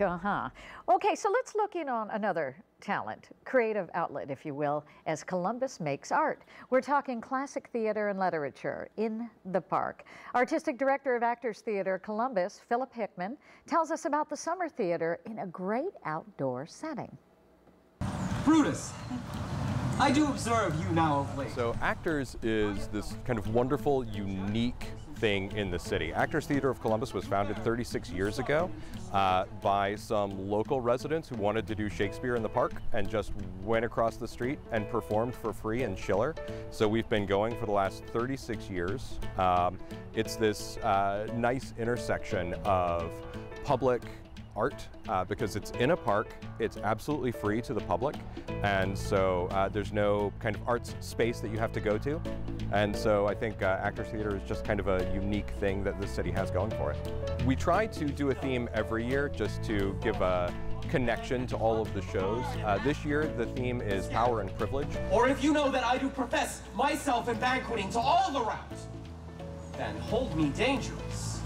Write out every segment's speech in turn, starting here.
Uh-huh. Okay, so let's look in on another talent, creative outlet, if you will, as Columbus makes art. We're talking classic theater and literature in the park. Artistic Director of Actors Theater Columbus, Philip Hickman, tells us about the summer theater in a great outdoor setting. Brutus, I do observe you now of late. So Actors is this kind of wonderful, unique thing in the city. Actors Theater of Columbus was founded 36 years ago by some local residents who wanted to do Shakespeare in the park and just went across the street and performed for free in Schiller. So we've been going for the last 36 years. It's this nice intersection of public art because it's in a park, it's absolutely free to the public, and so there's no kind of arts space that you have to go to. And so I think Actors Theater is just kind of a unique thing that the city has going for it. We try to do a theme every year just to give a connection to all of the shows. This year the theme is Power and Privilege. Or if you know that I do profess myself in banqueting to all the rout, then hold me dangerous.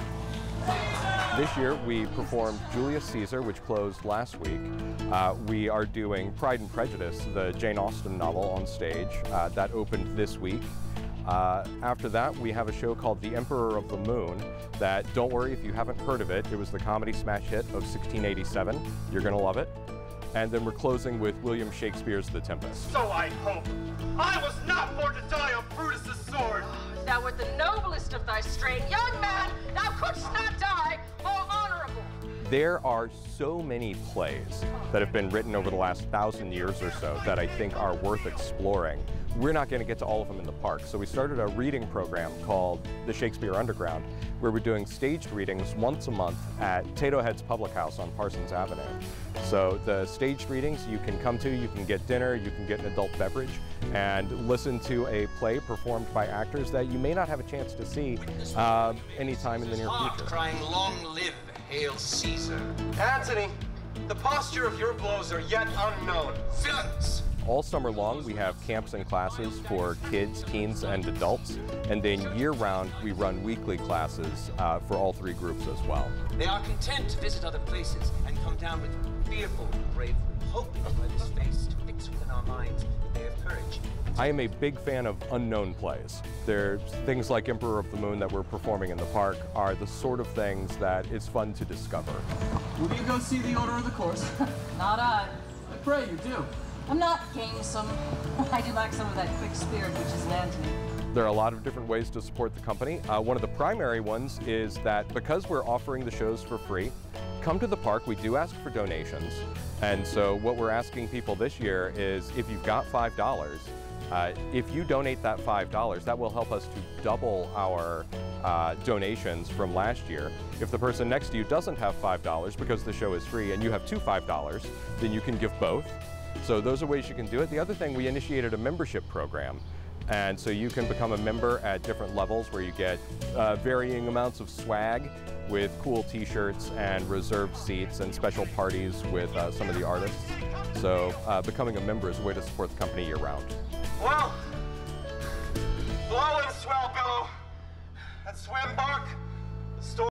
This year we performed Julius Caesar, which closed last week. We are doing Pride and Prejudice, the Jane Austen novel, on stage. That opened this week. After that, we have a show called The Emperor of the Moon that, don't worry if you haven't heard of it, it was the comedy smash hit of 1687. You're gonna love it. And then we're closing with William Shakespeare's The Tempest. So I hope. I was not born to die on Brutus's sword. Thou wert the noblest of thy strain, young man, thou couldst not die more honorable. There are so many plays that have been written over the last 1,000 years or so that I think are worth exploring. We're not going to get to all of them in the park, so we started a reading program called the Shakespeare Underground, where we're doing staged readings once a month at Tato Head's Public House on Parsons Avenue. So the staged readings you can come to, you can get dinner, you can get an adult beverage, and listen to a play performed by actors that you may not have a chance to see anytime in the near future. Crying, long live, hail Caesar. Antony, the posture of your blows are yet unknown. Villains! All summer long, we have camps and classes for kids, teens, and adults. And then year-round, we run weekly classes for all three groups as well. They are content to visit other places and come down with fearful bravery, hoping by this face to fix within our minds they have courage. I am a big fan of unknown plays. There's things like Emperor of the Moon that we're performing in the park are the sort of things that is fun to discover. Will you go see the Order of the Course? Not I. I pray you do. I'm not gamesome. I do lack some of that quick spirit which is in Antony. There are a lot of different ways to support the company. One of the primary ones is that because we're offering the shows for free, come to the park. We do ask for donations. And so what we're asking people this year is if you've got $5, if you donate that $5, that will help us to double our donations from last year. If the person next to you doesn't have $5 because the show is free and you have two $5, then you can give both. So those are ways you can do it. The other thing, we initiated a membership program. And so you can become a member at different levels where you get varying amounts of swag with cool t-shirts and reserved seats and special parties with some of the artists. So becoming a member is a way to support the company year-round. Well, blow and swell billow, and swim bark,